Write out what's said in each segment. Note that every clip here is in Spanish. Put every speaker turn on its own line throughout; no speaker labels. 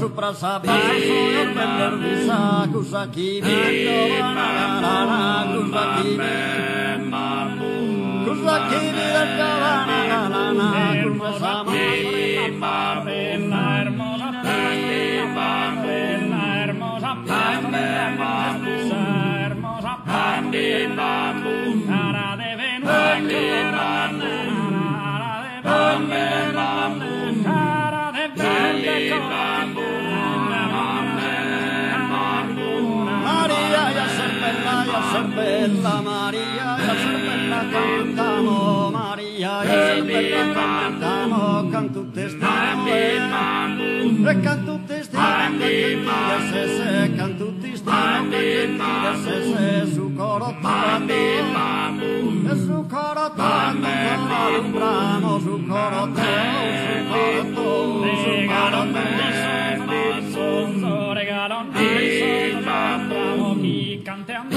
Suprasapaso soy pendervisa kusaki banana kusaki Bella Maria, ya ser bella cantamo, Maria, ya ser bella cantamo, canto testamo, canto testamo, canto testamo, su coro tanto, su coro tanto, alumbramos su coro tanto, su coro tanto, regalón, y cantando.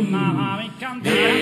Mamma mi cantare